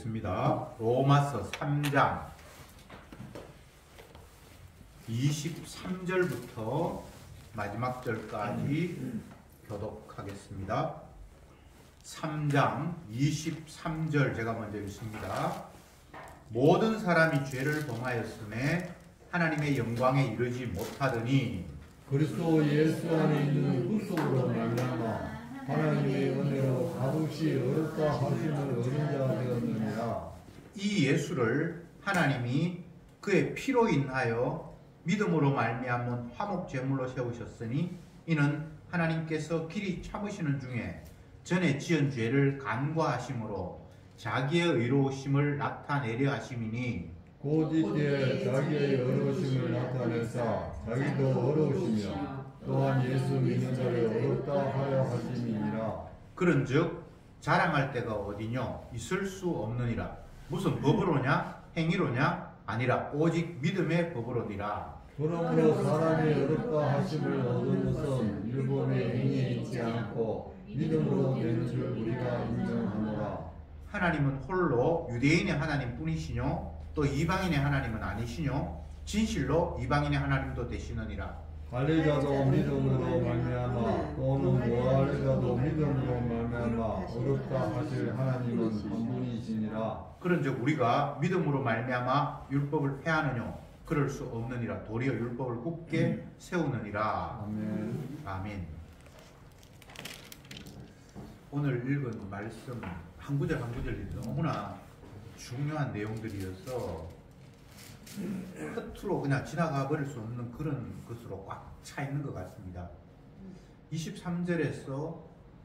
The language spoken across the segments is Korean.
보겠습니다. 로마서 3장 23절부터 마지막 절까지 교독하겠습니다. 3장 23절 제가 먼저 읽습니다. 모든 사람이 죄를 범하였음에 하나님의 영광에 이르지 못하더니 그리스도 예수 안에 있는 후속으로 말미암아 하나님의 은혜로 값없이 어렵다 하심을 얻은 자 되었느니라. 이 예수를 하나님이 그의 피로 인하여 믿음으로 말미암은 화목 제물로 세우셨으니 이는 하나님께서 길이 참으시는 중에 전에 지은 죄를 간과하심으로 자기의 의로우심을 나타내려 하심이니 곧 이때 자기의 어려우심을 나타내사 자기도 어려우시며 또한 예수 믿는 자를 어렵다 하려 하심이니라. 그런즉 자랑할 데가 어디뇨? 있을 수 없느니라. 무슨 법으로냐? 행위로냐? 아니라 오직 믿음의 법으로니라. 그러므로 사람이 어렵다 하심을 얻은 것은 율법의 행위에 있지 않고 믿음으로 되는 줄 우리가 인정하노라. 하나님은 홀로 유대인의 하나님 뿐이시뇨? 또 이방인의 하나님은 아니시뇨? 진실로 이방인의 하나님도 되시느니라. 할례자도 믿음으로 말미암아 또는 무할례자도 믿음으로 말미암아 어렵다 하실 하나님은 한 분이시니라. 그런즉 우리가 믿음으로 말미암아 율법을 폐하느뇨? 그럴 수 없느니라. 도리어 율법을 굳게 세우느니라. 아멘. 아멘. 오늘 읽은 말씀 한 구절 한 구절이 너무나 중요한 내용들이어서 끝으로 그냥 지나가 버릴 수 없는 그런 것으로 꽉 차 있는 것 같습니다. 23절에서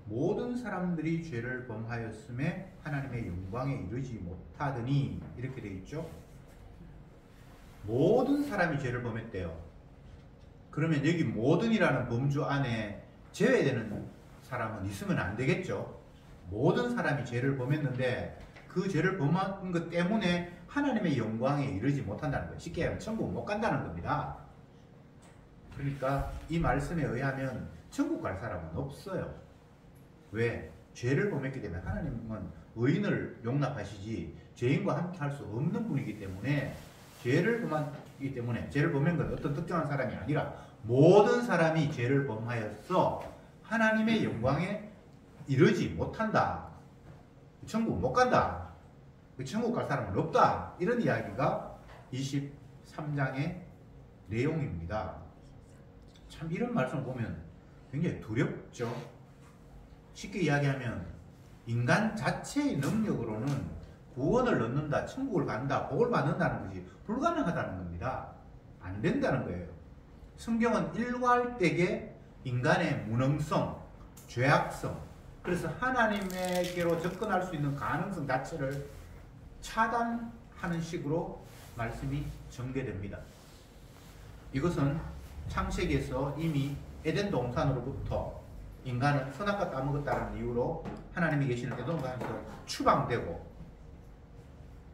모든 사람들이 죄를 범하였음에 하나님의 영광에 이르지 못하더니 이렇게 되어 있죠. 모든 사람이 죄를 범했대요. 그러면 여기 모든이라는 범주 안에 제외되는 사람은 있으면 안 되겠죠. 모든 사람이 죄를 범했는데 그 죄를 범한 것 때문에 하나님의 영광에 이르지 못한다는 거예요. 쉽게 하면 천국 못 간다는 겁니다. 그러니까 이 말씀에 의하면 천국 갈 사람은 없어요. 왜? 죄를 범했기 때문에. 하나님은 의인을 용납하시지 죄인과 함께 할 수 없는 분이기 때문에 죄를 범했기 때문에, 죄를 범한 건 어떤 특정한 사람이 아니라 모든 사람이 죄를 범하여서 하나님의 영광에 이르지 못한다. 천국 못 간다. 천국 갈 사람은 없다. 이런 이야기가 23장의 내용입니다. 참 이런 말씀을 보면 굉장히 두렵죠. 쉽게 이야기하면 인간 자체의 능력으로는 구원을 얻는다, 천국을 간다, 복을 받는다는 것이 불가능하다는 겁니다. 안 된다는 거예요. 성경은 일괄되게 인간의 무능성, 죄악성, 그래서 하나님에게로 접근할 수 있는 가능성 자체를 차단하는 식으로 말씀이 전개됩니다. 이것은 창세기에서 이미 에덴 동산으로부터 인간은 선악과 따먹었다는 이유로 하나님이 계시는 에덴 동산에서 추방되고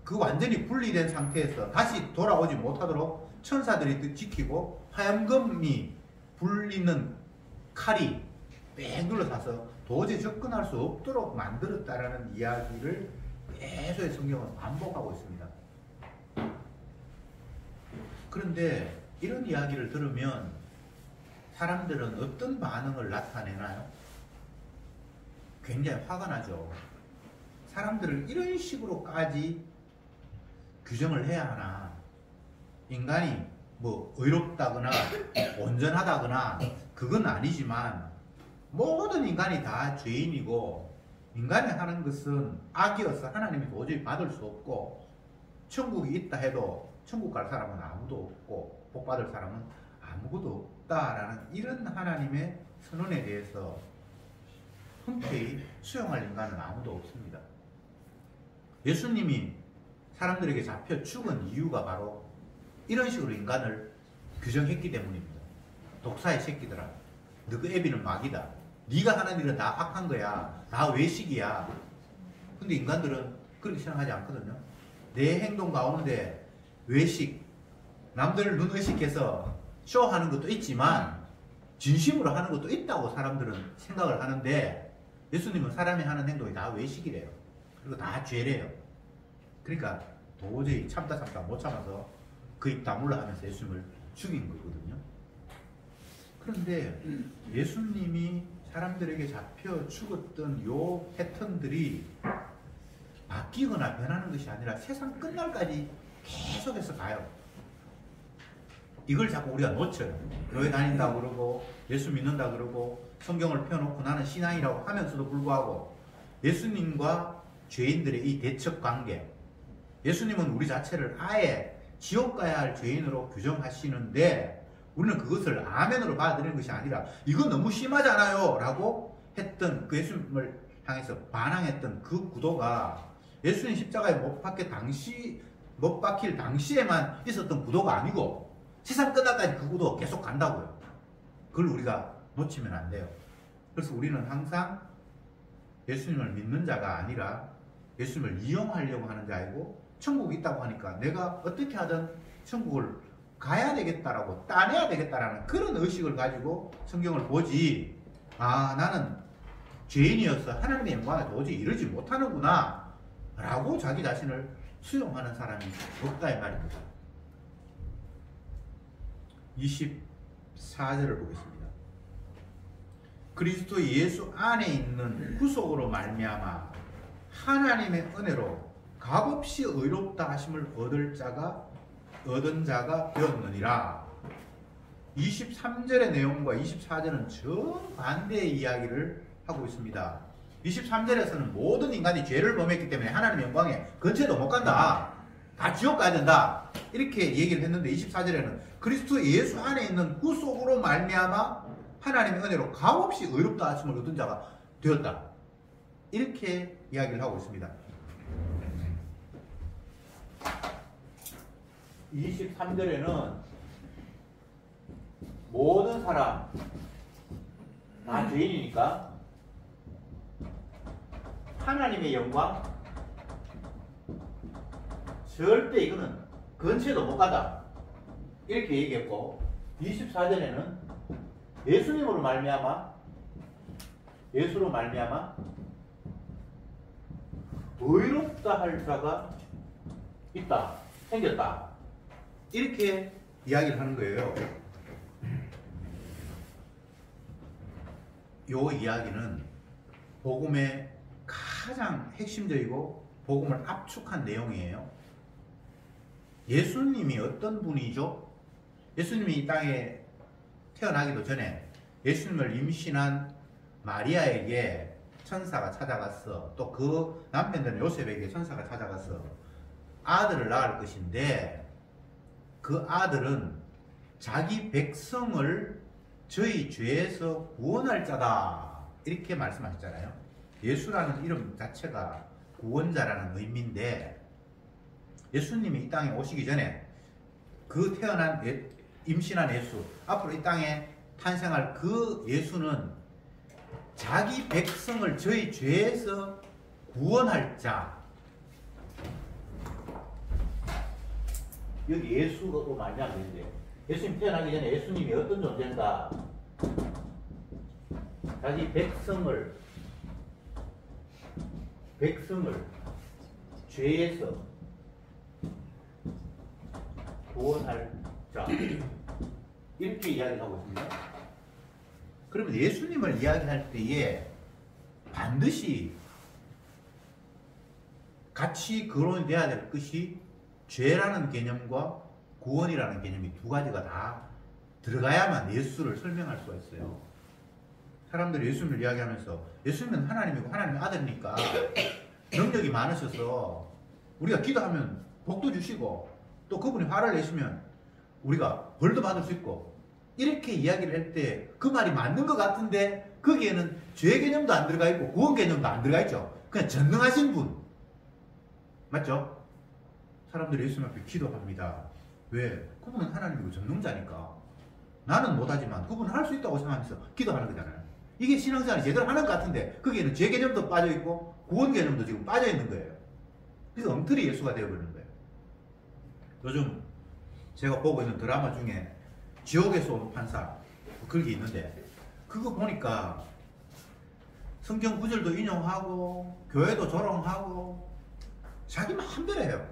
그 완전히 분리된 상태에서 다시 돌아오지 못하도록 천사들이 지키고 화염금이 불리는 칼이 빽 눌러서서 도저히 접근할 수 없도록 만들었다라는 이야기를 계속 성경은 반복하고 있습니다. 그런데 이런 이야기를 들으면 사람들은 어떤 반응을 나타내나요? 굉장히 화가 나죠. 사람들을 이런 식으로까지 규정을 해야 하나? 인간이 뭐 의롭다거나 온전하다거나 그건 아니지만 모든 인간이 다 죄인이고 인간이 하는 것은 악이어서 하나님이 도저히 받을 수 없고 천국이 있다 해도 천국 갈 사람은 아무도 없고 복 받을 사람은 아무것도 없다라는 이런 하나님의 선언에 대해서 흔쾌히 수용할 인간은 아무도 없습니다. 예수님이 사람들에게 잡혀 죽은 이유가 바로 이런 식으로 인간을 규정했기 때문입니다. 독사의 새끼들아, 너 그 애비는 마귀다. 네가 하는 일은 다 악한 거야. 다 외식이야. 근데 인간들은 그렇게 생각하지 않거든요. 내 행동 가운데 외식, 남들 눈 의식해서 쇼하는 것도 있지만 진심으로 하는 것도 있다고 사람들은 생각을 하는데 예수님은 사람이 하는 행동이 다 외식이래요. 그리고 다 죄래요. 그러니까 도저히 참다 못 참아서 그 입 다물라 하면서 예수님을 죽인 거거든요. 그런데 예수님이 사람들에게 잡혀 죽었던 요 패턴들이 바뀌거나 변하는 것이 아니라 세상 끝날까지 계속해서 가요. 이걸 자꾸 우리가 놓쳐요. 교회 다닌다고 그러고 예수 믿는다 그러고 성경을 펴놓고 나는 신앙이라고 하면서도 불구하고 예수님과 죄인들의 이 대척 관계, 예수님은 우리 자체를 아예 지옥 가야 할 죄인으로 규정하시는데 우리는 그것을 아멘으로 받아들이는 것이 아니라 이건 너무 심하잖아요 라고 했던 그 예수님을 향해서 반항했던 그 구도가 예수님 십자가에 못 박힐 당시에만 있었던 구도가 아니고 세상 끝날까지 그 구도가 계속 간다고요. 그걸 우리가 놓치면 안 돼요. 그래서 우리는 항상 예수님을 믿는 자가 아니라 예수님을 이용하려고 하는 자이고 천국이 있다고 하니까 내가 어떻게 하든 천국을 가야 되겠다라고 따내야 되겠다라는 그런 의식을 가지고 성경을 보지, 아 나는 죄인이어서 하나님의 영광에 도저히 이르지 못하는구나 라고 자기 자신을 수용하는 사람이 없다 이 말입니다. 24절을 보겠습니다. 그리스도 예수 안에 있는 구속으로 말미암아 하나님의 은혜로 값없이 의롭다 하심을 얻은 자가 되었느니라. 23절의 내용과 24절은 정반대의 이야기를 하고 있습니다. 23절에서는 모든 인간이 죄를 범했기 때문에 하나님의 영광에 근처에도 못 간다. 다 지옥 가야 된다. 이렇게 얘기를 했는데 24절에는 그리스도 예수 안에 있는 구속으로 말미암아 하나님의 은혜로 값없이 의롭다 하심을 얻은 자가 되었다. 이렇게 이야기를 하고 있습니다. 23절에는 모든 사람 다 죄인이니까 하나님의 영광 절대 이거는 근처에도 못 가다 이렇게 얘기했고 24절에는 예수님으로 말미암아 예수로 말미암아 의롭다 할 자가 있다 생겼다 이렇게 이야기를 하는 거예요. 요 이야기는 복음의 가장 핵심적이고 복음을 압축한 내용이에요. 예수님이 어떤 분이죠? 예수님이 이 땅에 태어나기도 전에 예수님을 임신한 마리아에게 천사가 찾아갔어. 또 그 남편된 요셉에게 천사가 찾아가서 아들을 낳을 것인데 그 아들은 자기 백성을 저희 죄에서 구원할 자다 이렇게 말씀하셨잖아요. 예수라는 이름 자체가 구원자라는 의미인데 예수님이 이 땅에 오시기 전에 그 태어난 임신한 예수 앞으로 이 땅에 탄생할 그 예수는 자기 백성을 저희 죄에서 구원할 자. 여기 예수로 말미암아 있는데 예수님 태어나기 전에 예수님이 어떤 존재인가? 자기 백성을 죄에서 구원할 자 이렇게 이야기하고 있습니다. 그러면 예수님을 이야기할 때에 반드시 같이 거론이 돼야 될 것이 죄라는 개념과 구원이라는 개념이 두 가지가 다 들어가야만 예수를 설명할 수가 있어요. 사람들이 예수님을 이야기하면서 예수님은 하나님이고 하나님의 아들이니까 능력이 많으셔서 우리가 기도하면 복도 주시고 또 그분이 화를 내시면 우리가 벌도 받을 수 있고 이렇게 이야기를 할 때 그 말이 맞는 것 같은데 거기에는 죄 개념도 안 들어가 있고 구원 개념도 안 들어가 있죠. 그냥 전능하신 분 맞죠? 사람들이 예수님 앞에 기도합니다. 왜? 그분은 하나님이고 전능자니까 나는 못하지만 그분은 할 수 있다고 생각하면서 기도하는 거잖아요. 이게 신앙생활이 제대로 하는 것 같은데 거기에는 죄 개념도 빠져있고 구원 개념도 지금 빠져있는 거예요. 그래서 엉터리 예수가 되어버리는 거예요. 요즘 제가 보고 있는 드라마 중에 지옥에서 온 판사 그런 게 있는데 그거 보니까 성경 구절도 인용하고 교회도 조롱하고 자기 마음대로 해요.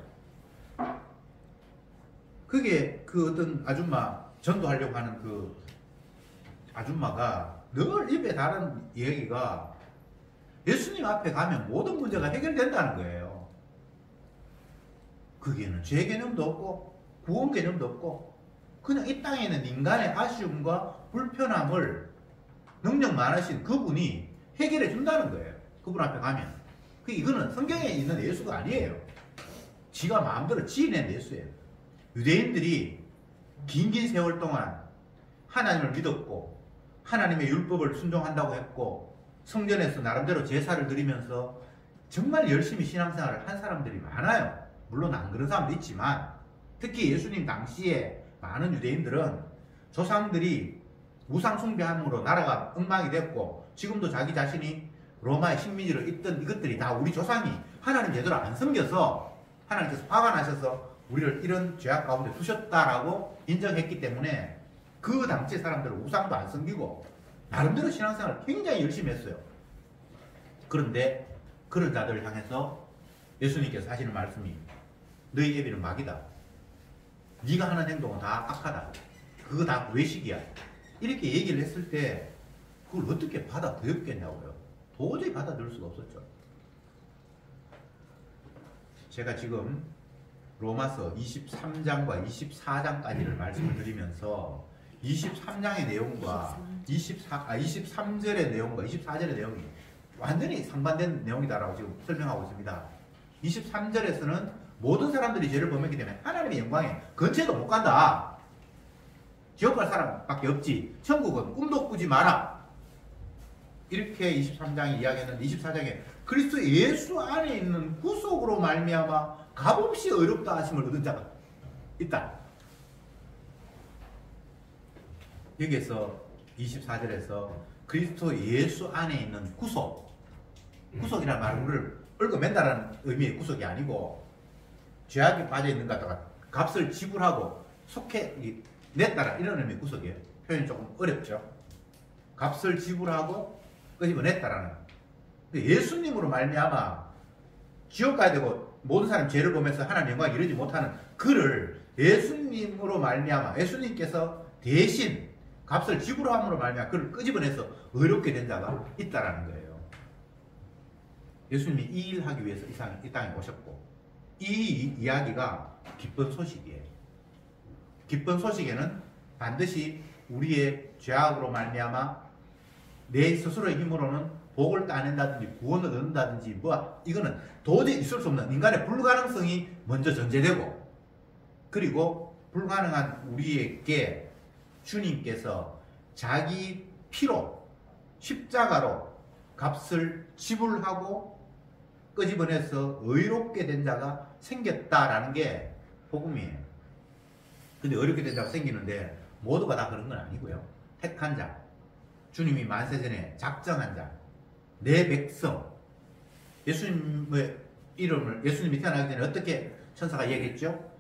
그게 그 어떤 아줌마, 전도하려고 하는 그 아줌마가 늘 입에 다른 얘기가 예수님 앞에 가면 모든 문제가 해결된다는 거예요. 그게는 죄 개념도 없고 구원 개념도 없고 그냥 이 땅에 있는 인간의 아쉬움과 불편함을 능력 많으신 그분이 해결해 준다는 거예요. 그분 앞에 가면. 이거는 성경에 있는 예수가 아니에요. 지가 마음대로 지어낸 예수예요. 유대인들이 긴 세월 동안 하나님을 믿었고 하나님의 율법을 순종한다고 했고 성전에서 나름대로 제사를 드리면서 정말 열심히 신앙생활을 한 사람들이 많아요. 물론 안 그런 사람도 있지만 특히 예수님 당시에 많은 유대인들은 조상들이 우상 숭배함으로 나라가 엉망이 됐고 지금도 자기 자신이 로마의 식민지로 있던 이것들이 다 우리 조상이 하나님 제대로 안 섬겨서 하나님께서 화가 나셔서 우리를 이런 죄악 가운데 두셨다라고 인정했기 때문에 그 당시 사람들은 우상도 안 섬기고 나름대로 신앙생활을 굉장히 열심히 했어요. 그런데 그런 자들을 향해서 예수님께서 하시는 말씀이 너희 애비는 마귀다. 네가 하는 행동은 다 악하다. 그거 다 외식이야. 이렇게 얘기를 했을 때 그걸 어떻게 받아들였겠냐고요. 도저히 받아들일 수가 없었죠. 제가 지금 로마서 23장과 24장까지를 말씀을 드리면서 23장의 내용과 23절의 내용과 24절의 내용이 완전히 상반된 내용이다라고 지금 설명하고 있습니다. 23절에서는 모든 사람들이 죄를 범했기 때문에 하나님의 영광에 근처에도 못 간다. 지옥 갈 사람밖에 없지. 천국은 꿈도 꾸지 마라. 이렇게 23장이 이야기했는데 24장에 그리스도 예수 안에 있는 구속으로 말미암아 값없이 의롭다 하심을 얻은 자가 있다. 여기에서 24절에서 그리스도 예수 안에 있는 구속이라는 말은 우리를 얽어맨다라는 의미의 구속이 아니고 죄악에 빠져있는 것 같다가 값을 지불하고 속해 냈다라 이런 의미의 구속이에요. 표현이 조금 어렵죠. 값을 지불하고 끄집어냈다라는. 예수님으로 말미암아 지옥 가야 되고 모든 사람 죄를 보면서 하나님 영광에 이르지 못하는 그를 예수님으로 말미암아 예수님께서 대신 값을 지불함으로 말미암아 그를 끄집어내서 의롭게 된 자가 있다라는 거예요. 예수님이 이 일을 하기 위해서 이 땅에 오셨고 이 이야기가 기쁜 소식이에요. 기쁜 소식에는 반드시 우리의 죄악으로 말미암아 내 스스로의 힘으로는 복을 따낸다든지 구원을 얻는다든지 이거는 도저히 있을 수 없는 인간의 불가능성이 먼저 전제되고 그리고 불가능한 우리에게 주님께서 자기 피로 십자가로 값을 지불하고 끄집어내서 의롭게 된 자가 생겼다라는 게 복음이에요. 근데 의롭게 된 자가 생기는데 모두가 다 그런 건 아니고요. 택한 자, 주님이 만세전에 작정한 자, 내 백성. 예수님의 이름을 예수님이 태어나기 전에 어떻게 천사가 얘기했죠?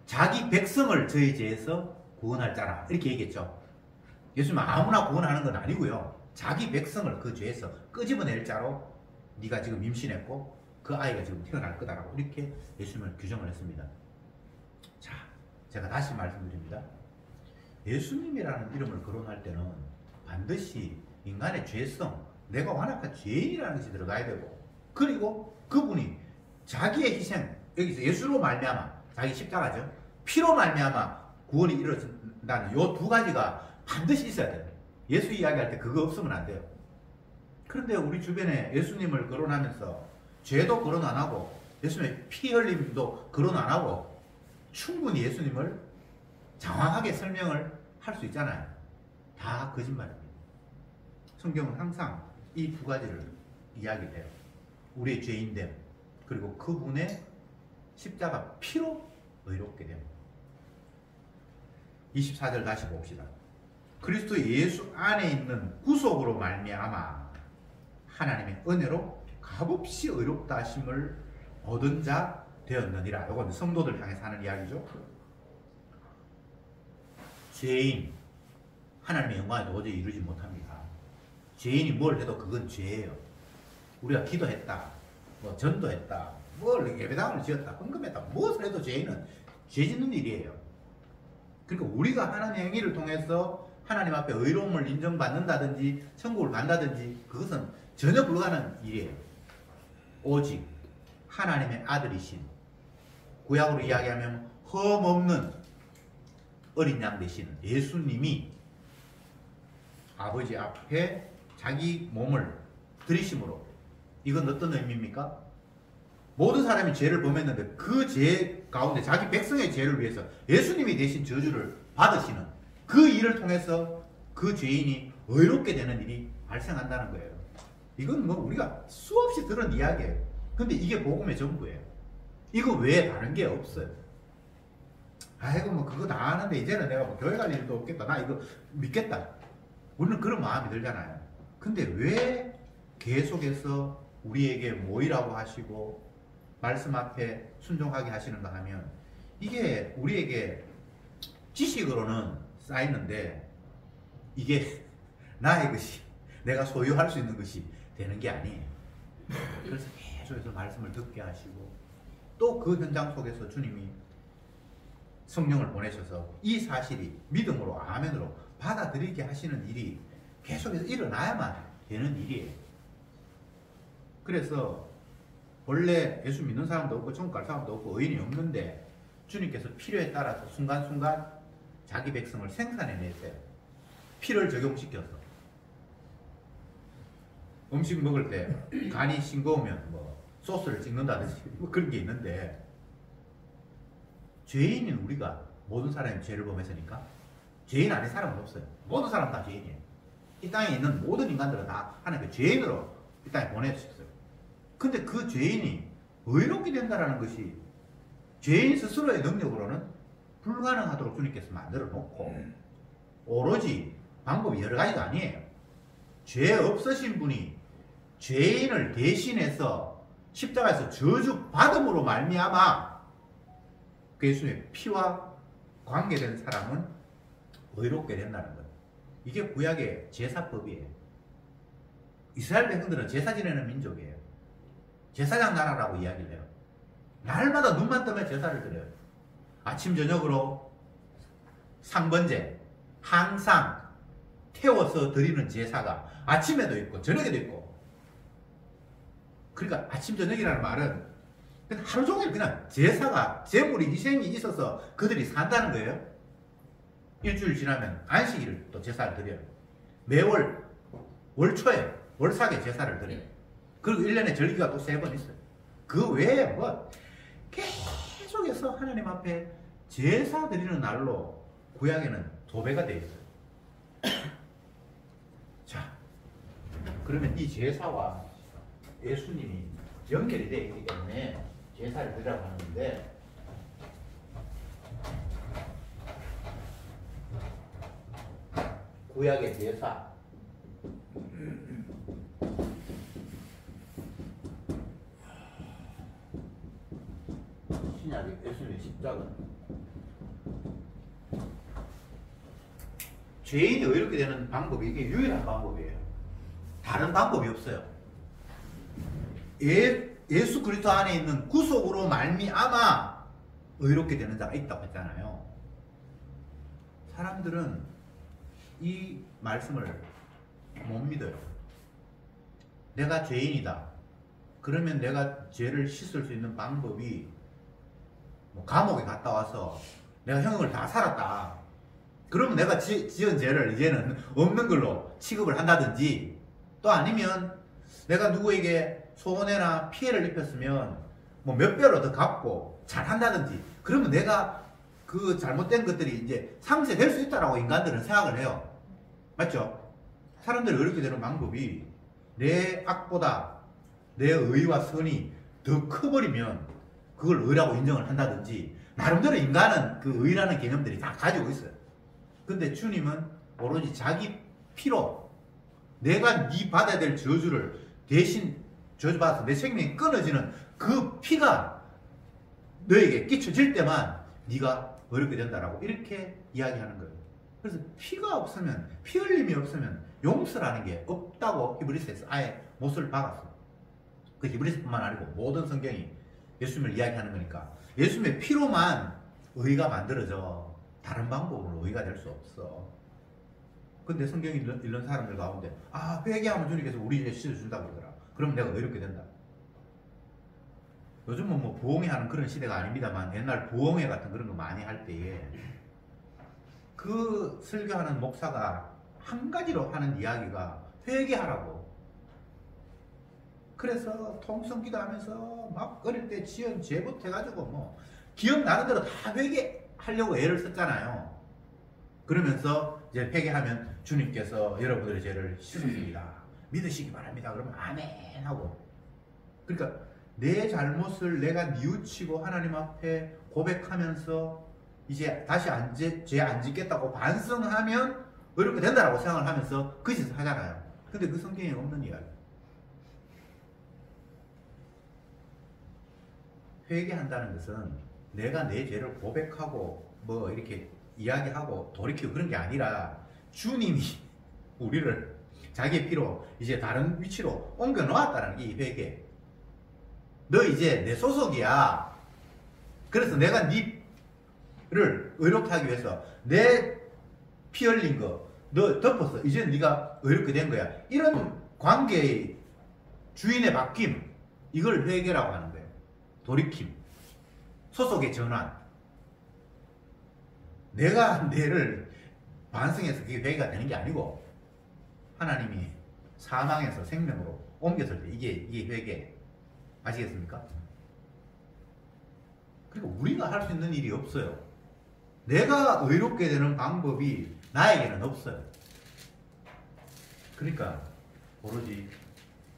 자기 백성을 저희 죄에서 구원할 자라 이렇게 얘기했죠. 예수님은 아무나 구원하는 건 아니고요. 자기 백성을 그 죄에서 끄집어낼 자로 네가 지금 임신했고 그 아이가 지금 태어날 거다라고 이렇게 예수님을 규정을 했습니다. 자, 제가 다시 말씀드립니다. 예수님이라는 이름을 거론할 때는 반드시 인간의 죄성, 내가 완악한 죄인이라는 것이 들어가야 되고 그리고 그분이 자기의 희생, 여기서 예수로 말미암아 자기 십자가죠. 피로 말미암아 구원이 이루어진다는 이 두 가지가 반드시 있어야 돼요. 예수 이야기할 때 그거 없으면 안 돼요. 그런데 우리 주변에 예수님을 거론하면서 죄도 거론 안 하고 예수님의 피 흘림도 거론 안 하고 충분히 예수님을 장황하게 설명을 할 수 있잖아요. 다 거짓말입니다. 성경은 항상 이 두 가지를 이야기해요. 우리의 죄인됨 그리고 그분의 십자가 피로 의롭게 됨. 24절 다시 봅시다. 그리스도 예수 안에 있는 구속으로 말미암아 하나님의 은혜로 값없이 의롭다 하심을 얻은 자 되었느니라. 이건 성도들 향해서 하는 이야기죠. 죄인 하나님의 영광에 도저히 이루지 못합니다. 죄인이 뭘 해도 그건 죄예요. 우리가 기도했다, 전도했다, 뭘 예배당을 지었다, 헌금했다, 무엇을 해도 죄인은 죄 짓는 일이에요. 그러니까 우리가 하는 행위를 통해서 하나님 앞에 의로움을 인정받는다든지 천국을 간다든지 그것은 전혀 불가능한 일이에요. 오직 하나님의 아들이신, 구약으로 이야기하면 흠없는 어린 양 되신 예수님이 아버지 앞에 자기 몸을 들이심으로, 이건 어떤 의미입니까? 모든 사람이 죄를 범했는데 그 죄 가운데 자기 백성의 죄를 위해서 예수님이 대신 저주를 받으시는 그 일을 통해서 그 죄인이 의롭게 되는 일이 발생한다는 거예요. 이건 뭐 우리가 수없이 들은 이야기예요. 근데 이게 복음의 전부예요. 이거 외에 다른 게 없어요. 아이고 뭐 그거 다 아는데 이제는 내가 뭐 교회 갈 일도 없겠다, 나 이거 믿겠다, 우리는 그런 마음이 들잖아요. 근데 왜 계속해서 우리에게 모이라고 하시고 말씀 앞에 순종하게 하시는가 하면, 이게 우리에게 지식으로는 쌓이는데 이게 나의 것이, 내가 소유할 수 있는 것이 되는 게 아니에요. 그래서 계속해서 말씀을 듣게 하시고 또 그 현장 속에서 주님이 성령을 보내셔서 이 사실이 믿음으로 아멘으로 받아들이게 하시는 일이 계속해서 일어나야만 되는 일이에요. 그래서 원래 예수 믿는 사람도 없고 천국 갈 사람도 없고 의인이 없는데 주님께서 필요에 따라서 순간순간 자기 백성을 생산해내세요. 피를 적용시켜서. 음식 먹을 때 간이 싱거우면 뭐 소스를 찍는다든지 뭐 그런 게 있는데, 죄인인 우리가 모든 사람이 죄를 범했으니까 죄인 아닌 사람은 없어요. 모든 사람 다 죄인이에요. 이 땅에 있는 모든 인간들은 다 하나님께 죄인으로 이 땅에 보내주셨어요. 근데 그 죄인이 의롭게 된다는 것이 죄인 스스로의 능력으로는 불가능하도록 주님께서 만들어 놓고, 오로지 방법이 여러 가지가 아니에요. 죄 없으신 분이 죄인을 대신해서 십자가에서 저주 받음으로 말미암아 그 예수님의 피와 관계된 사람은 의롭게 된다는 것. 이게 구약의 제사법이에요. 이스라엘 백성들은 제사 지내는 민족이에요. 제사장 나라라고 이야기를 해요. 날마다 눈만 뜨면 제사를 드려요. 아침 저녁으로 상번제 항상 태워서 드리는 제사가 아침에도 있고 저녁에도 있고, 그러니까 아침 저녁이라는 말은 하루 종일 그냥 제사가, 제물이 희생이 있어서 그들이 산다는 거예요. 일주일 지나면 안식일을 또 제사를 드려요. 매월 월초에 월삭에 제사를 드려요. 그리고 1년에 절기가 또 3번 있어요. 그 외에 뭐 계속해서 하나님 앞에 제사 드리는 날로 구약에는 도배가 되어 있어요. 자, 그러면 이 제사와 예수님이 연결이 되어 있기 때문에 제사를 드리라고 하는데, 구약의 제사, 신약의 예수님의 십자가, 죄인이 의롭게 되는 방법이 이게 유일한 방법이에요. 다른 방법이 없어요. 예수 그리스도 안에 있는 구속으로 말미암아 의롭게 되는 자가 있다고 했잖아요. 사람들은 이 말씀을 못 믿어요. 내가 죄인이다. 그러면 내가 죄를 씻을 수 있는 방법이 뭐 감옥에 갔다 와서 내가 형을 다 살았다, 그러면 내가 지은 죄를 이제는 없는 걸로 취급을 한다든지, 또 아니면 내가 누구에게 손해나 피해를 입혔으면 뭐 몇 배로 더 갚고 잘한다든지, 그러면 내가 그 잘못된 것들이 이제 상쇄될 수 있다라고 인간들은 생각을 해요. 맞죠? 사람들이 어렵게 되는 방법이 내 악보다 내 의와 선이 더 커버리면 그걸 의라고 인정을 한다든지, 나름대로 인간은 그 의라는 개념들이 다 가지고 있어요. 근데 주님은 오로지 자기 피로 내가 네 받아야 될 저주를 대신 저주받아서 내 생명이 끊어지는 그 피가 너에게 끼쳐질 때만 네가 어렵게 된다라고 이렇게 이야기하는 거예요. 그래서 피가 없으면, 피 흘림이 없으면 용서라는 게 없다고 히브리서에서 아예 못을 박았어요. 그 히브리서뿐만 아니고 모든 성경이 예수님을 이야기하는 거니까. 예수님의 피로만 의가 만들어져. 다른 방법으로 의가 될 수 없어. 근데 성경이 읽는 사람들 가운데 회개하면 주님께서 우리 죄 씻어준다고 그러더라. 그럼 내가 의롭게 된다. 요즘은 뭐 부흥회 하는 그런 시대가 아닙니다만 옛날 부흥회 같은 그런 거 많이 할 때에 그 설교하는 목사가 한 가지로 하는 이야기가 회개하라고. 그래서 통성기도 하면서 막 어릴 때 지은 죄부터 해가지고 뭐 기억나는 대로 다 회개하려고 애를 썼잖아요. 그러면서 이제 회개하면 주님께서 여러분들의 죄를 씻어줍니다. 믿으시기 바랍니다. 그러면 아멘 하고. 그러니까 내 잘못을 내가 뉘우치고 하나님 앞에 고백하면서 이제 다시 죄 안 짓겠다고 반성하면 어렵게 된다라고 생각을 하면서 그 짓을 하잖아요. 근데 그 성경에 없는 이야기. 회개한다는 것은 내가 내 죄를 고백하고 뭐 이렇게 이야기하고 돌이키고 그런 게 아니라 주님이 우리를 자기의 피로 이제 다른 위치로 옮겨 놓았다는 게 이 회개. 너 이제 내 소속이야. 그래서 내가 니를 의롭게 하기 위해서 내 피 흘린 거 너 덮었어. 이제 네가 의롭게 된 거야. 이런 관계의 주인의 바뀜, 이걸 회개라고 하는 거예요. 돌이킴, 소속의 전환. 내가 내를 반성해서 그게 회개가 되는 게 아니고 하나님이 사망에서 생명으로 옮겼을 때 이게 회개. 아시겠습니까? 그러니까 우리가 할 수 있는 일이 없어요. 내가 의롭게 되는 방법이 나에게는 없어요. 그러니까 오로지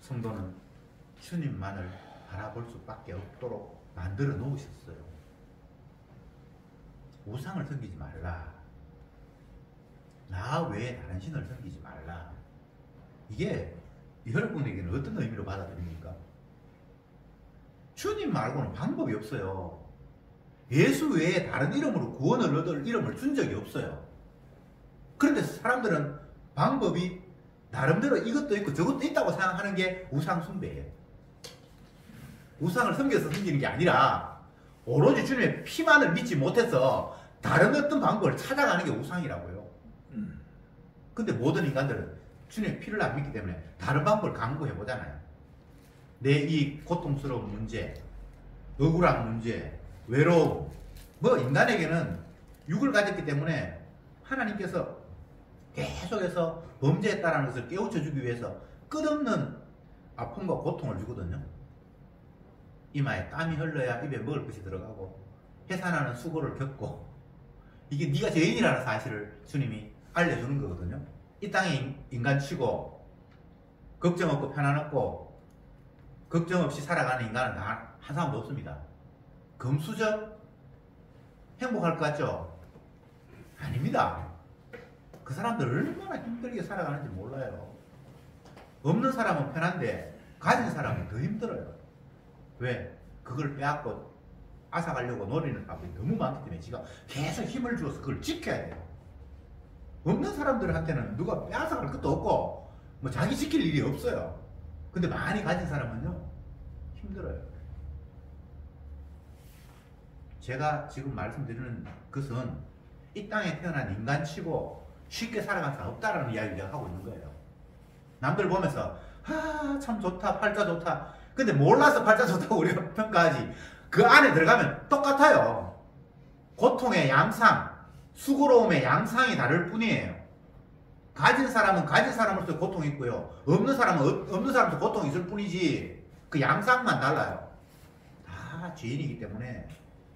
성도는 주님만을 바라볼 수밖에 없도록 만들어 놓으셨어요. 우상을 섬기지 말라. 나 외에 다른 신을 섬기지 말라. 이게 여러분에게는 어떤 의미로 받아들입니까? 주님 말고는 방법이 없어요. 예수 외에 다른 이름으로 구원을 얻을 이름을 준 적이 없어요. 그런데 사람들은 방법이 나름대로 이것도 있고 저것도 있다고 생각하는 게 우상 숭배예요. 우상을 섬겨서 섬기는 게 아니라 오로지 주님의 피만을 믿지 못해서 다른 어떤 방법을 찾아가는 게 우상이라고요. 근데 모든 인간들은 주님의 피를 안 믿기 때문에 다른 방법을 강구해보잖아요. 내 이 고통스러운 문제, 억울한 문제, 외로움, 뭐 인간에게는 육을 가졌기 때문에 하나님께서 계속해서 범죄했다는 것을 깨우쳐주기 위해서 끝없는 아픔과 고통을 주거든요. 이마에 땀이 흘러야 입에 먹을 것이 들어가고 해산하는 수고를 겪고, 이게 네가 죄인이라는 사실을 주님이 알려주는 거거든요. 이 땅에 인간치고 걱정 없고 편안 없고 걱정 없이 살아가는 인간은 다 한 사람도 없습니다. 금수저? 행복할 것 같죠? 아닙니다. 그 사람들 얼마나 힘들게 살아가는지 몰라요. 없는 사람은 편한데 가진 사람은 더 힘들어요. 왜? 그걸 빼앗고 앗아가려고 노리는 사람이 너무 많기 때문에 지가 계속 힘을 주어서 그걸 지켜야 돼요. 없는 사람들한테는 누가 빼앗아갈 것도 없고 뭐 자기 지킬 일이 없어요. 근데 많이 가진 사람은요 힘들어요. 제가 지금 말씀드리는 것은 이 땅에 태어난 인간치고 쉽게 살아갈 수 없다라는 이야기를 제가 하고 있는 거예요. 남들 보면서 참 좋다, 팔자 좋다. 근데 몰라서 팔자 좋다고 우리가 평가하지, 그 안에 들어가면 똑같아요. 고통의 양상, 수고로움의 양상이 다를 뿐이에요. 가진 사람은 가진 사람으로서 고통이 있고요, 없는 사람은 없는 사람으로서 고통이 있을 뿐이지 그 양상만 달라요. 다 죄인이기 때문에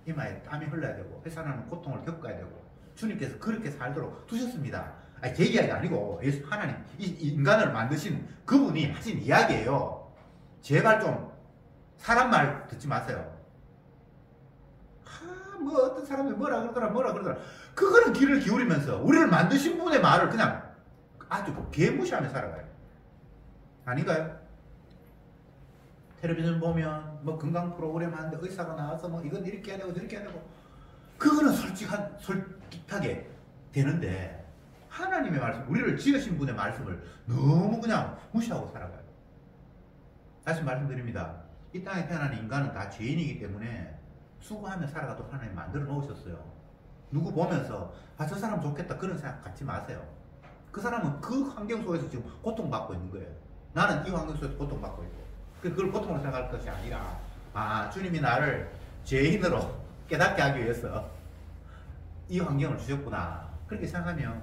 이마에 땀이 흘러야 되고 회사나는 고통을 겪어야 되고 주님께서 그렇게 살도록 두셨습니다. 아니, 제 이야기가 아니고 예수 하나님, 이 인간을 만드신 그분이 하신 이야기예요. 제발 좀 사람 말 듣지 마세요. 뭐 어떤 사람들이 뭐라 그러더라. 그거는 귀를 기울이면서 우리를 만드신 분의 말을 그냥 아주 개무시하며 살아가요. 아닌가요? 텔레비전 보면 뭐 건강 프로그램 하는데 의사가 나와서 뭐 이건 이렇게 해야 되고 저렇게 해야 되고, 그거는 솔직하게 되는데 하나님의 말씀, 우리를 지으신 분의 말씀을 너무 그냥 무시하고 살아가요. 다시 말씀드립니다. 이 땅에 태어난 인간은 다 죄인이기 때문에 수고하며 살아가도록 하나님 만들어 놓으셨어요. 누구 보면서 저 사람 좋겠다 그런 생각 갖지 마세요. 그 사람은 그 환경 속에서 지금 고통받고 있는 거예요. 나는 이 환경 속에서 고통받고 있고 그걸 고통으로 생각할 것이 아니라 주님이 나를 죄인으로 깨닫게 하기 위해서 이 환경을 주셨구나 그렇게 생각하면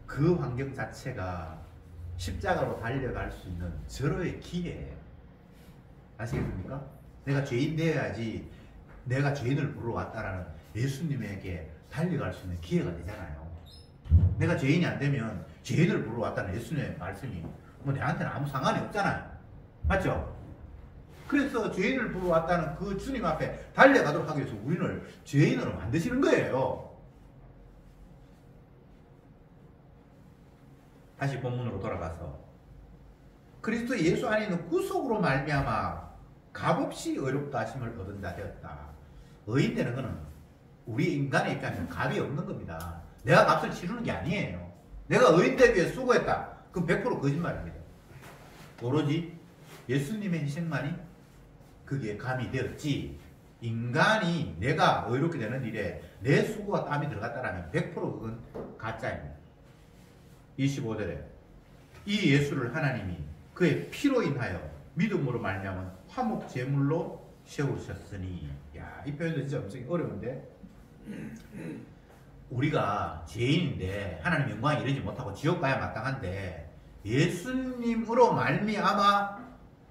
그 환경 자체가 십자가로 달려갈 수 있는 절호의 기회예요. 아시겠습니까? 내가 죄인 되어야지 내가 죄인을 부르러 왔다라는 예수님에게 달려갈 수 있는 기회가 되잖아요. 내가 죄인이 안 되면 죄인을 부르러 왔다는 예수님의 말씀이 뭐 내한테는 아무 상관이 없잖아요. 맞죠? 그래서 죄인을 부르러 왔다는 그 주님 앞에 달려가도록 하기 위해서 우리를 죄인으로 만드시는 거예요. 다시 본문으로 돌아가서 그리스도 예수 안에 있는 구속으로 말미암아 값없이 의롭다 하심을 얻은 자 되었다. 의인 되는 것은 우리 인간의 입장에서는 값이 없는 겁니다. 내가 값을 치르는 게 아니에요. 내가 의인 되기 위해 수고했다. 그건 100% 거짓말입니다. 오로지 예수님의 희생만이 그게 감이 되었지 인간이 내가 의롭게 되는 일에 내 수고와 땀이 들어갔다라면 100% 그건 가짜입니다. 25절에 이 예수를 하나님이 그의 피로 인하여 믿음으로 말미암은 화목 제물로 세우셨으니 이 표현도 진짜 엄청 어려운데 우리가 죄인인데 하나님 영광에 이르지 못하고 지옥 가야 마땅한데 예수님으로 말미암아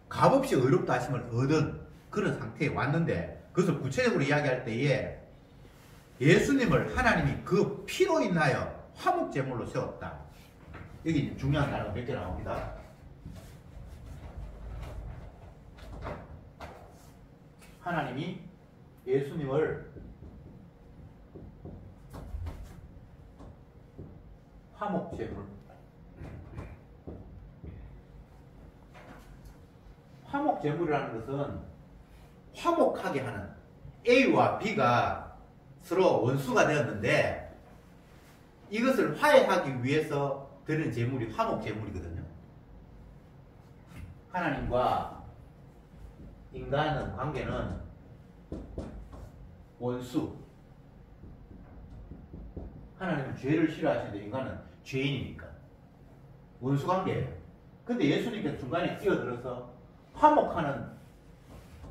값없이 의롭다 하심을 얻은 그런 상태에 왔는데 그것을 구체적으로 이야기할 때에 예수님을 하나님이 그 피로 인하여 화목 제물로 세웠다. 여기 중요한 단어가 몇 개 나옵니다. 하나님이 예수님을 화목 제물 화목 제물이라는 것은 화목하게 하는 A와 B가 서로 원수가 되었는데 이것을 화해하기 위해서 드리는 제물이 화목 제물이거든요. 하나님과 인간의 관계는 원수. 하나님은 죄를 싫어하시는데 인간은 죄인이니까 원수 관계예요. 근데 예수님께서 중간에 끼어들어서 화목하는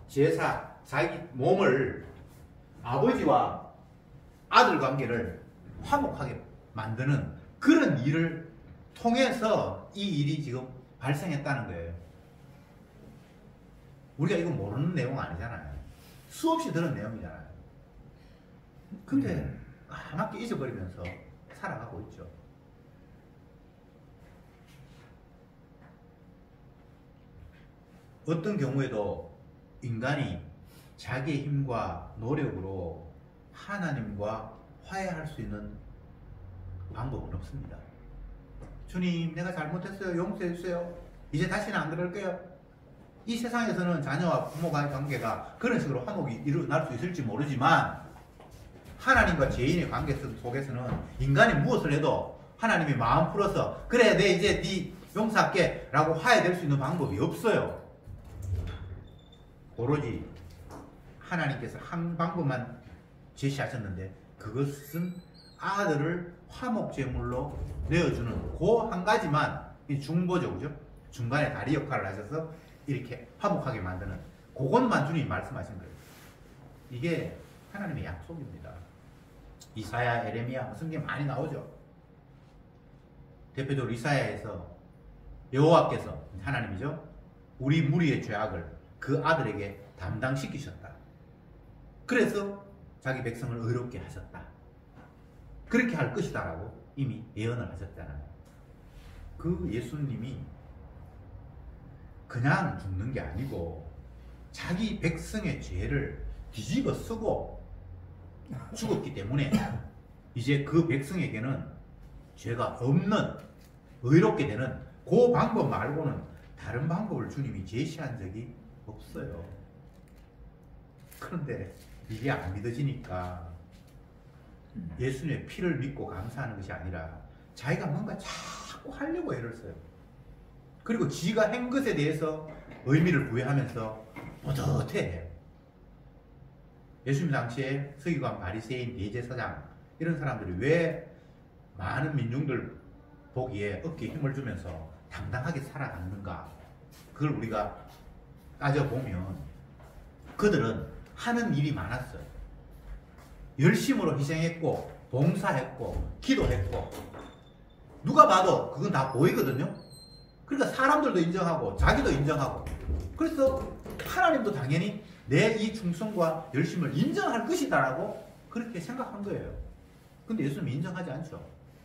제사, 자기 몸을 아버지와 아들 관계를 화목하게 만드는 그런 일을 통해서 이 일이 지금 발생했다는 거예요. 우리가 이거 모르는 내용 아니잖아요. 수없이 들은 내용이잖아요. 근데 까맣게 잊어버리면서 살아가고 있죠. 어떤 경우에도 인간이 자기의 힘과 노력으로 하나님과 화해할 수 있는 방법은 없습니다. 주님, 내가 잘못했어요. 용서해 주세요. 이제 다시는 안 그럴게요. 이 세상에서는 자녀와 부모간의 관계가 그런 식으로 화목이 일어날 수 있을지 모르지만 하나님과 죄인의 관계 속에서는 인간이 무엇을 해도 하나님이 마음 풀어서 그래, 내 이제 네 용서할게 라고 화해될 수 있는 방법이 없어요. 오로지 하나님께서 한 방법만 제시하셨는데 그것은 아들을 화목제물로 내어주는 그 한 가지만 중보죠, 그죠? 중간에 다리 역할을 하셔서 이렇게 화목하게 만드는 그것만 주님이 말씀하신 거예요. 이게 하나님의 약속입니다. 이사야, 에레미야, 성경에 많이 나오죠. 대표적으로 이사야에서 여호와께서 하나님이죠. 우리 무리의 죄악을 그 아들에게 담당시키셨다. 그래서 자기 백성을 의롭게 하셨다. 그렇게 할 것이다 라고 이미 예언을 하셨잖아요. 그 예수님이 그냥 죽는 게 아니고 자기 백성의 죄를 뒤집어 쓰고 죽었기 때문에 이제 그 백성에게는 죄가 없는 의롭게 되는 그 방법 말고는 다른 방법을 주님이 제시한 적이 없어요. 그런데 이게 안 믿어지니까 예수님의 피를 믿고 감사하는 것이 아니라 자기가 뭔가 자꾸 하려고 애를 써요. 그리고 지가 한 것에 대해서 의미를 부여하면서 뿌듯해. 예수님 당시에 서기관, 바리새인, 대제사장 이런 사람들이 왜 많은 민중들 보기에 어깨에 힘을 주면서 당당하게 살아갔는가? 그걸 우리가 따져보면 그들은 하는 일이 많았어요. 열심으로 희생했고 봉사했고 기도했고 누가 봐도 그건 다 보이거든요. 그러니까 사람들도 인정하고 자기도 인정하고 그래서 하나님도 당연히 내 이 충성과 열심을 인정할 것이다 라고 그렇게 생각한 거예요. 근데 예수님이 인정하지 않죠.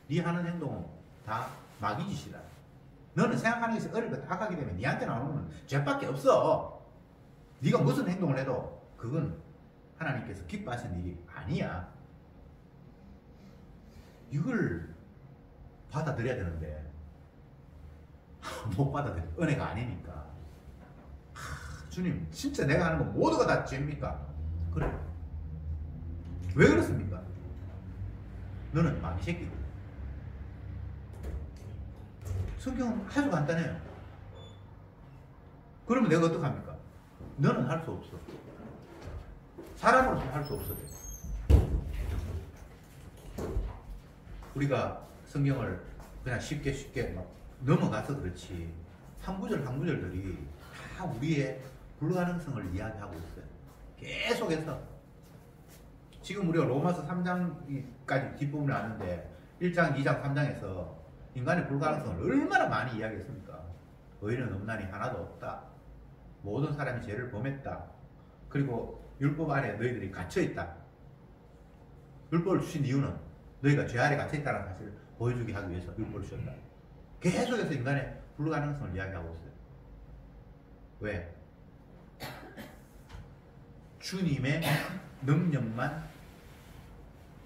네 하는 행동은 다 마귀 짓이다. 너는 생각하는 것이 어렵고 타락하기 때문에 네한테 나오는 건 죄밖에 없어. 네가 무슨 행동을 해도 그건 하나님께서 기뻐하시는 일이 아니야. 이걸 받아들여야 되는데 못 받아들여. 은혜가 아니니까. 주님 진짜 내가 하는 거 모두가 다 죄입니까? 그래. 왜 그렇습니까? 너는 마귀 새끼고. 성경은 아주 간단해요. 그러면 내가 어떡합니까? 너는 할 수 없어. 사람으로서 할 수 없어. 우리가 성경을 그냥 쉽게 막 넘어가서 그렇지 한 구절 한 구절들이 다 우리의 불가능성을 이야기하고 있어요. 계속해서 지금 우리가 로마서 3장까지 뒷부분을 아는데 1장, 2장, 3장에서 인간의 불가능성을 얼마나 많이 이야기했습니까? 의인은 없나니 하나도 없다. 모든 사람이 죄를 범했다. 그리고 율법 아래 너희들이 갇혀있다. 율법을 주신 이유는 너희가 죄 아래 갇혀있다는 사실을 보여주게 하기 위해서 율법을 주셨다. 계속해서 인간의 불가능성을 이야기하고 있어요. 왜? 주님의 능력만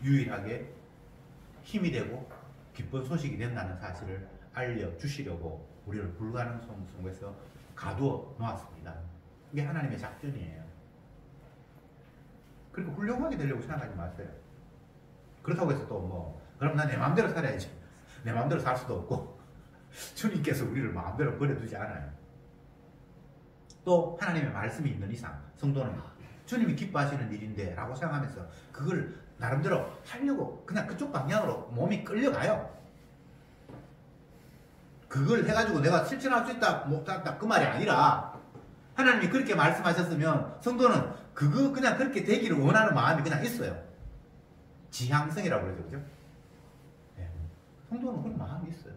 유일하게 힘이 되고 기쁜 소식이 된다는 사실을 알려주시려고 우리를 불가능성 속에서 가두어 놓았습니다. 이게 하나님의 작전이에요. 그리고 훌륭하게 되려고 생각하지 마세요. 그렇다고 해서 또 뭐 그럼 난 내 마음대로 살아야지. 내 마음대로 살 수도 없고 주님께서 우리를 마음대로 버려두지 않아요. 또 하나님의 말씀이 있는 이상 성도는 주님이 기뻐하시는 일인데 라고 생각하면서 그걸 나름대로 하려고 그냥 그쪽 방향으로 몸이 끌려가요. 그걸 해가지고 내가 실천할 수 있다 못한다 그 말이 아니라 하나님이 그렇게 말씀하셨으면 성도는 그거 그냥 그렇게 되기를 원하는 마음이 그냥 있어요. 지향성이라고 그러죠. 그죠? 네. 성도는 그런 마음이 있어요.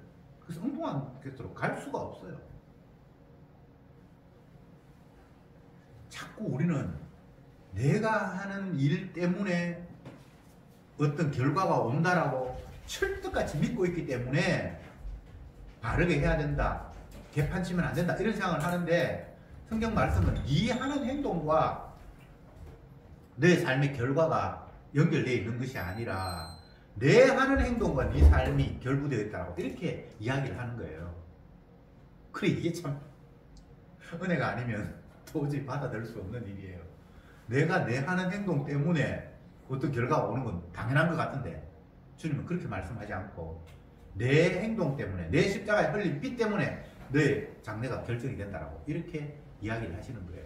그래서 엉뚱한 곳으로 갈 수가 없어요. 자꾸 우리는 내가 하는 일 때문에 어떤 결과가 온다라고 철떡같이 믿고 있기 때문에 바르게 해야 된다, 개판치면 안 된다 이런 생각을 하는데 성경 말씀은 네 하는 행동과 내 삶의 결과가 연결되어 있는 것이 아니라 내 하는 행동과 네 삶이 결부되어 있다고 이렇게 이야기를 하는 거예요. 그래 이게 참 은혜가 아니면 도저히 받아들일 수 없는 일이에요. 내가 내 하는 행동 때문에 어떤 결과가 오는 건 당연한 것 같은데 주님은 그렇게 말씀하지 않고 내 행동 때문에 내 십자가에 흘린 피 때문에 너의 장래가 결정이 된다라고 이렇게 이야기를 하시는 거예요.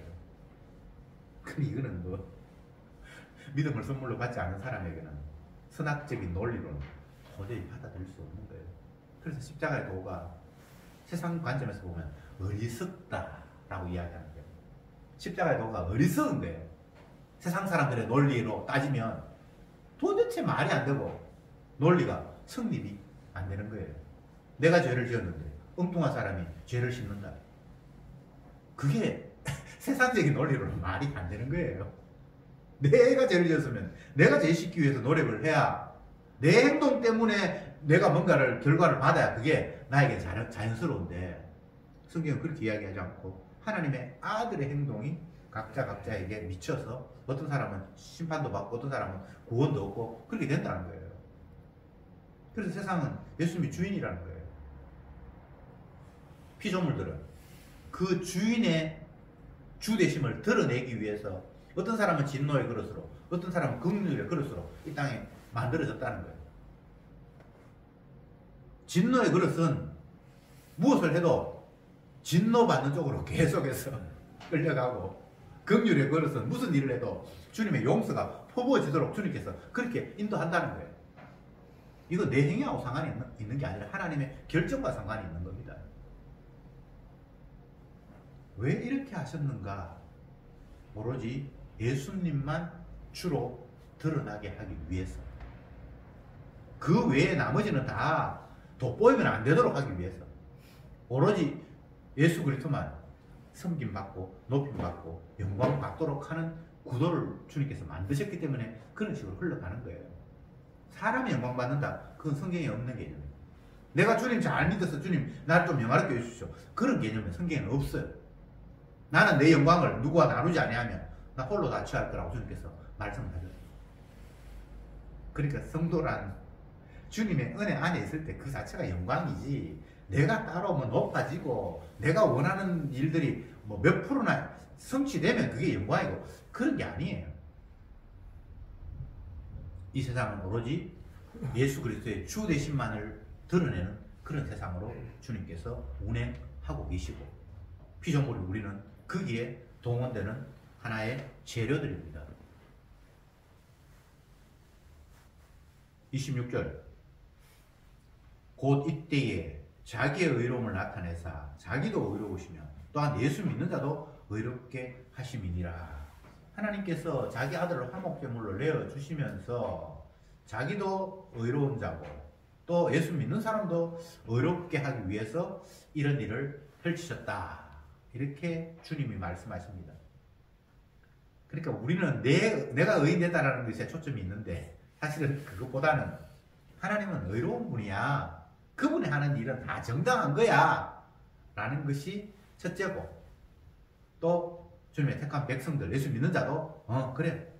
근데 이거는 뭐 믿음을 선물로 받지 않은 사람에게는 선학적인 논리로는 도저히 받아들일 수 없는 거예요. 그래서 십자가의 도가 세상 관점에서 보면 어리석다라고 이야기하는 거예요. 십자가의 도가 어리석은 거예요. 세상 사람들의 논리로 따지면 도대체 말이 안 되고 논리가 성립이 안 되는 거예요. 내가 죄를 지었는데 엉뚱한 사람이 죄를 씻는다. 그게 세상적인 논리로는 말이 안 되는 거예요. 내가 죄를 지었으면 내가 죄 씻기 위해서 노력을 해야 내 행동 때문에 내가 뭔가를 결과를 받아야 그게 나에게 자연스러운데 성경은 그렇게 이야기하지 않고 하나님의 아들의 행동이 각자에게 미쳐서 어떤 사람은 심판도 받고 어떤 사람은 구원도 얻고 그렇게 된다는 거예요. 그래서 세상은 예수님이 주인이라는 거예요. 피조물들은 그 주인의 주되심을 드러내기 위해서 어떤 사람은 진노의 그릇으로 어떤 사람은 긍휼의 그릇으로 이 땅에 만들어졌다는 거예요. 진노의 그릇은 무엇을 해도 진노받는 쪽으로 계속해서 끌려가고 긍휼에 걸어서 무슨 일을 해도 주님의 용서가 퍼부어지도록 주님께서 그렇게 인도한다는 거예요. 이거 내 행위하고 상관이 있는 게 아니라 하나님의 결정과 상관이 있는 겁니다. 왜 이렇게 하셨는가? 오로지 예수님만 주로 드러나게 하기 위해서. 그 외에 나머지는 다 돋보이면 안 되도록 하기 위해서. 오로지 예수 그리스도만 섬김받고 높임받고 영광받도록 하는 구도를 주님께서 만드셨기 때문에 그런 식으로 흘러가는 거예요. 사람이 영광받는다. 그건 성경에 없는 개념이에요. 내가 주님 잘 믿어서 주님 나를 좀 영화롭게 해주십시오. 그런 개념은 성경에는 없어요. 나는 내 영광을 누구와 나누지 아니하면 나 홀로 다 취할 거라고 주님께서 말씀하셨어요. 그러니까 성도란 주님의 은혜 안에 있을 때 그 자체가 영광이지, 내가 따로 뭐 높아지고 내가 원하는 일들이 뭐 몇 프로나 성취되면 그게 영광이고 그런 게 아니에요. 이 세상은 오로지 예수 그리스도의 주 되심만을 드러내는 그런 세상으로 주님께서 운행하고 계시고, 피조물이 우리는 거기에 동원되는 하나의 재료들입니다. 26절, 곧 이때에 자기의 의로움을 나타내사 자기도 의로우시며 또한 예수 믿는 자도 의롭게 하심이니라. 하나님께서 자기 아들을 화목제물로 내어주시면서 자기도 의로운 자고 또 예수 믿는 사람도 의롭게 하기 위해서 이런 일을 펼치셨다. 이렇게 주님이 말씀하십니다. 그러니까 우리는 내가 의인되다라는 것에 초점이 있는데 사실은 그것보다는 하나님은 의로운 분이야. 그분이 하는 일은 다 정당한 거야. 라는 것이 첫째고, 또 주님의 택한 백성들, 예수 믿는 자도 그래.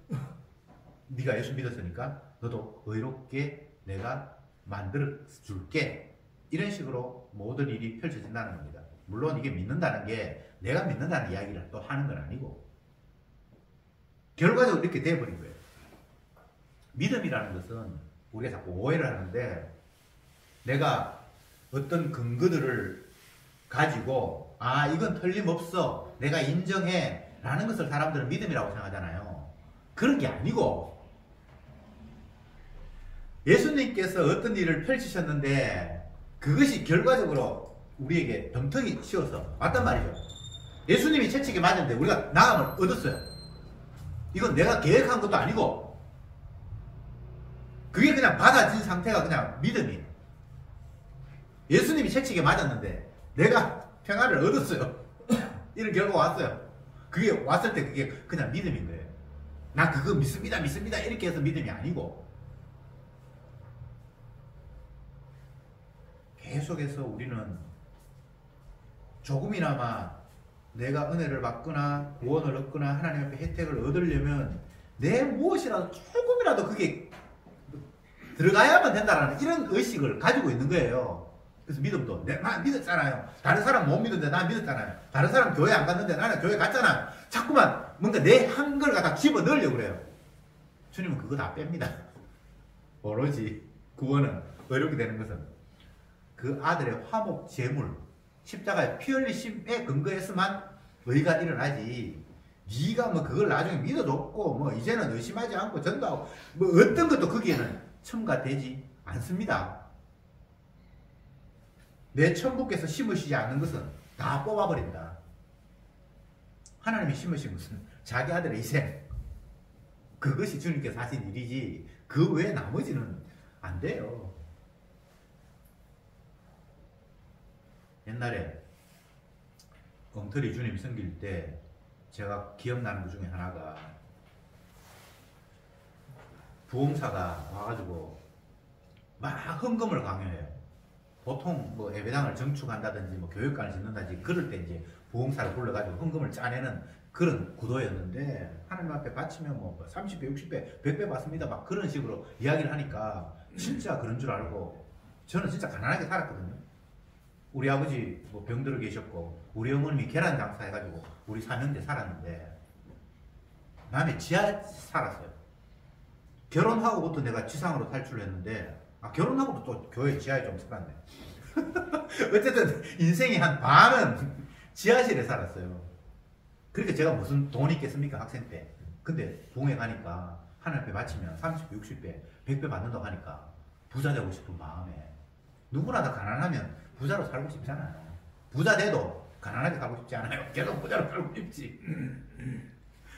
네가 예수 믿었으니까 너도 의롭게 내가 만들어 줄게. 이런 식으로 모든 일이 펼쳐진다는 겁니다. 물론 이게 믿는다는 게 내가 믿는다는 이야기를 또 하는 건 아니고 결과적으로 이렇게 돼버린 거예요. 믿음이라는 것은 우리가 자꾸 오해를 하는데, 내가 어떤 근거들을 가지고 이건 틀림없어, 내가 인정해 라는 것을 사람들은 믿음이라고 생각하잖아요. 그런 게 아니고, 예수님께서 어떤 일을 펼치셨는데 그것이 결과적으로 우리에게 덤텅이 씌워서 왔단 말이죠. 예수님이 채찍에 맞았는데 우리가 나음을 얻었어요. 이건 내가 계획한 것도 아니고 그게 그냥 받아진 상태가 그냥 믿음이에요. 예수님이 채찍에 맞았는데 내가 평화를 얻었어요. 이런 결과가 왔어요. 그게 왔을 때 그게 그냥 믿음인 거예요. 나 그거 믿습니다 이렇게 해서 믿음이 아니고, 계속해서 우리는 조금이나마 내가 은혜를 받거나 구원을 얻거나 하나님 앞에 혜택을 얻으려면 내 무엇이라도 조금이라도 그게 들어가야만 된다라는 이런 의식을 가지고 있는 거예요. 그래서 믿음도 나 믿었잖아요. 다른 사람 못 믿었는데 나 믿었잖아요. 다른 사람 교회 안 갔는데 나는 교회 갔잖아요. 자꾸만 뭔가 내 한 걸 갖다 집어 넣으려고 그래요. 주님은 그거 다 뺍니다. 오로지 구원은, 의롭게 되는 것은 그 아들의 화목 제물, 십자가의 피 흘리심에 근거해서만 의가 일어나지, 네가 뭐 그걸 나중에 믿어줬고 뭐 이제는 의심하지 않고 전도하고 뭐 어떤 것도 거기에는 첨가되지 않습니다. 내 천부께서 심으시지 않는 것은 다 뽑아버린다. 하나님이 심으신 것은 자기 아들의 희생, 그것이 주님께서 하신 일이지 그 외에 나머지는 안 돼요. 옛날에 엉터리 주님 섬길 때 제가 기억나는 것 중에 하나가, 부흥사가 와가지고 막 헌금을 강요해요. 보통 뭐 예배당을 정축한다든지 뭐 교육관을 짓는다든지 그럴 때 이제 부흥사를 불러가지고 헌금을 짜내는 그런 구도였는데, 하나님 앞에 바치면 뭐 30배, 60배, 100배 받습니다 막 그런 식으로 이야기를 하니까 진짜 그런 줄 알고 저는 진짜 가난하게 살았거든요. 우리 아버지 뭐 병들어 계셨고 우리 어머님이 계란 장사 해가지고 우리 4년째 살았는데 남의 지하에 살았어요. 결혼하고부터 내가 지상으로 탈출을 했는데 결혼하고도 또 교회 지하에 좀 살았네. 어쨌든 인생의 한 반은 지하실에 살았어요. 그러니까 제가 무슨 돈이 있겠습니까, 학생 때. 근데 동해 가니까 하늘 앞에 바치면 30배, 60배, 100배 받는다고 하니까 부자 되고 싶은 마음에, 누구나 다 가난하면 부자로 살고 싶잖아요. 부자 돼도 가난하게 살고 싶지 않아요. 계속 부자로 살고 싶지.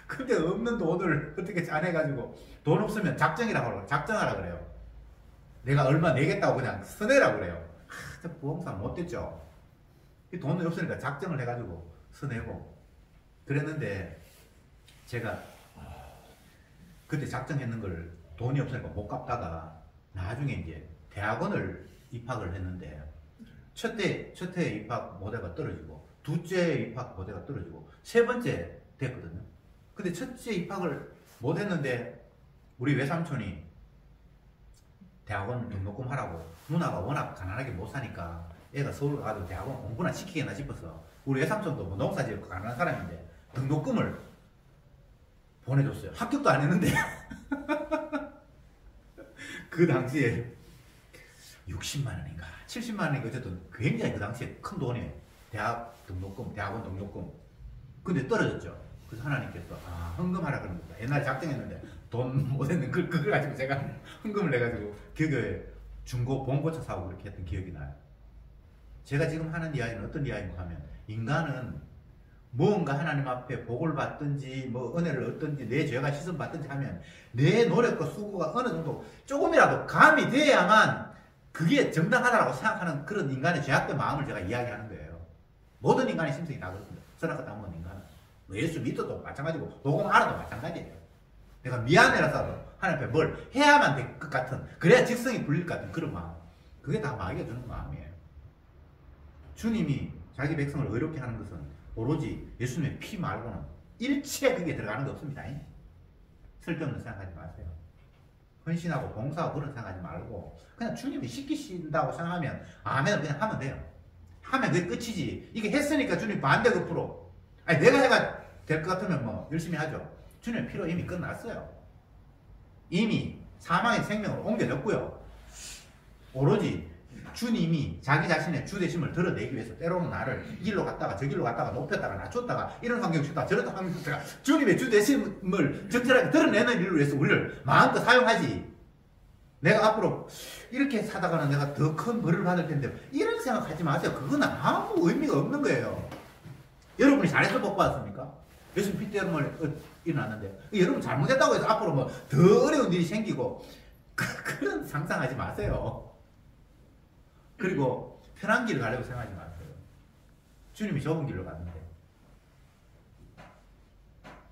근데 없는 돈을 어떻게 짜내가지고, 돈 없으면 작정이라고 하고 작정하라 그래요. 내가 얼마 내겠다고 그냥 써내라고 그래요. 부동산 못됐죠. 돈이 없으니까 작정을 해가지고 써내고 그랬는데, 제가 그때 작정했는 걸 돈이 없으니까 못 갚다가 나중에 이제 대학원을 입학을 했는데, 첫해 입학 모대가 떨어지고, 둘째 입학 모대가 떨어지고, 세 번째 됐거든요. 근데 첫째 입학을 못 했는데 우리 외삼촌이 대학원 등록금 하라고, 누나가 워낙 가난하게 못 사니까 애가 서울 가도 대학원 공부나 시키겠나 싶어서, 우리 외삼촌도 뭐 농사 지을 가난한 사람인데 등록금을 보내줬어요. 합격도 안 했는데. 그 당시에 60만 원인가 70만 원인가 어쨌든 굉장히 그 당시에 큰 돈이에요. 대학 등록금, 대학원 등록금. 근데 떨어졌죠. 그래서 하나님께서 헌금하라 그런 겁니다. 옛날에 작정했는데 돈 못했는 그걸 가지고 제가 헌금을 내가지고 교교에 중고 봉고차 사고 그렇게 했던 기억이 나요. 제가 지금 하는 이야기는 어떤 이야기인가 하면, 인간은 무언가 하나님 앞에 복을 받든지 뭐 은혜를 얻든지 내 죄가 씻음 받든지 하면 내 노력과 수고가 어느 정도 조금이라도 감이 돼야만 그게 정당하다고 생각하는 그런 인간의 죄악된 마음을 제가 이야기하는 거예요. 모든 인간의 심성이 다 그렇습니다. 선악과 탐먹는 인간은. 뭐 예수 믿어도 마찬가지고 노공 알아도 마찬가지예요. 내가 미안해라서 하나님 앞에 뭘 해야만 될 것 같은, 그래야 직성이 풀릴 것 같은 그런 마음. 그게 다 마귀가 주는 마음이에요. 주님이 자기 백성을 의롭게 하는 것은 오로지 예수님의 피 말고는 일체 그게 들어가는 게 없습니다. 쓸데없는 생각하지 마세요. 헌신하고 봉사하고 그런 생각하지 말고 그냥 주님이 시키신다고 생각하면 아멘 그냥 하면 돼요. 하면 그게 끝이지. 이게 했으니까 주님 반대 급으로, 아니 내가 해가 될 것 같으면 뭐 열심히 하죠. 주님의 피로 이미 끝났어요. 이미 사망의 생명으로 옮겨졌고요. 오로지 주님이 자기 자신의 주되심을 드러내기 위해서 때로는 나를 이 길로 갔다가 저 길로 갔다가 높였다가 낮췄다가 이런 환경 주다가 저런 환경 주다가 주님의 주되심을 적절하게 드러내는 일을 위해서 우리를 마음껏 사용하지. 내가 앞으로 이렇게 사다가는 내가 더 큰 벌을 받을 텐데 이런 생각하지 마세요. 그건 아무 의미가 없는 거예요. 여러분이 잘해서 복 받았습니까? 예수님 피 때문에 일어났는데 여러분 잘못했다고 해서 앞으로 뭐 더 어려운 일이 생기고 그런 상상하지 마세요. 그리고 편한 길을 가려고 생각하지 마세요. 주님이 좁은 길로 갔는데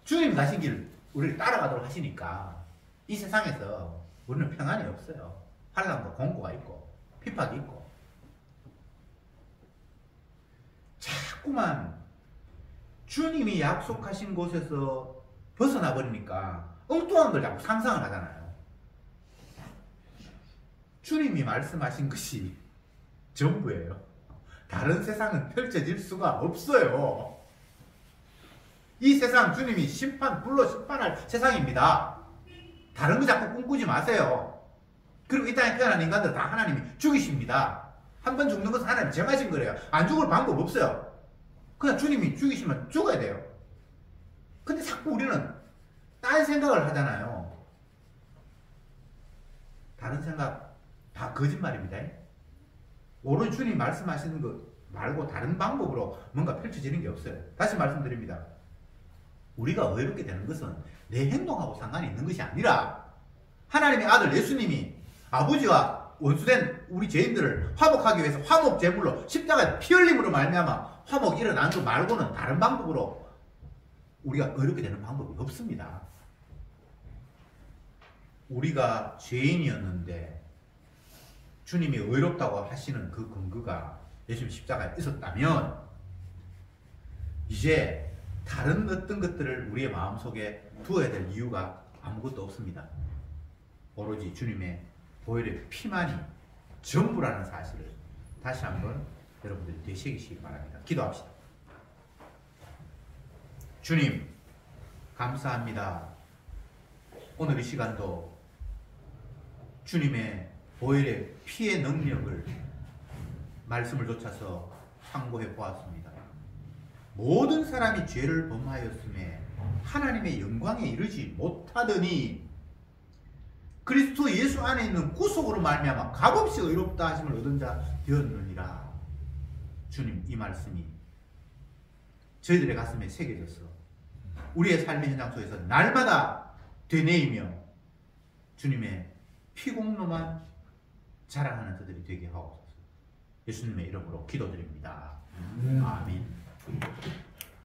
주님이 가신 길 우리를 따라가도록 하시니까 이 세상에서 우리는 평안이 없어요. 환난과 공고가 있고 핍박이 있고 자꾸만 주님이 약속하신 곳에서 벗어나 버리니까 엉뚱한 걸 자꾸 상상을 하잖아요. 주님이 말씀하신 것이 전부예요. 다른 세상은 펼쳐질 수가 없어요. 이 세상 주님이 불로 심판할 세상입니다. 다른 거 자꾸 꿈꾸지 마세요. 그리고 이 땅에 태어난 인간들 다 하나님이 죽이십니다. 한 번 죽는 것은 하나님이 정하신 거래요. 안 죽을 방법 없어요. 그냥 주님이 죽이시면 죽어야 돼요. 근데 자꾸 우리는 딴 생각을 하잖아요. 다른 생각 다 거짓말입니다. 오로지 주님 말씀하시는 것 말고 다른 방법으로 뭔가 펼쳐지는 게 없어요. 다시 말씀드립니다. 우리가 의롭게 되는 것은 내 행동하고 상관이 있는 것이 아니라 하나님의 아들 예수님이 아버지와 원수된 우리 죄인들을 화목하기 위해서 화목 제물로 십자가에 피 흘림으로 말미암아 화목이 일어난 것 말고는 다른 방법으로 우리가 의롭게 되는 방법이 없습니다. 우리가 죄인이었는데 주님이 의롭다고 하시는 그 근거가 예수님 십자가에 있었다면 이제 다른 어떤 것들을 우리의 마음속에 두어야 될 이유가 아무것도 없습니다. 오로지 주님의 보혈의 피만이 전부라는 사실을 다시 한번 여러분들이 되새기시기 바랍니다. 기도합시다. 주님 감사합니다. 오늘 이 시간도 주님의 보혈의 피의 능력을 말씀을 좇아서 상고해 보았습니다. 모든 사람이 죄를 범하였음에 하나님의 영광에 이르지 못하더니 그리스도 예수 안에 있는 구속으로 말미암아 값없이 의롭다 하심을 얻은 자 되었느니라. 주님 이 말씀이 저희들의 가슴에 새겨져서 우리의 삶의 현장 속에서 날마다 되뇌이며 주님의 피공로만 자랑하는 저들이 되게 하옵소서. 예수님의 이름으로 기도드립니다. 아멘.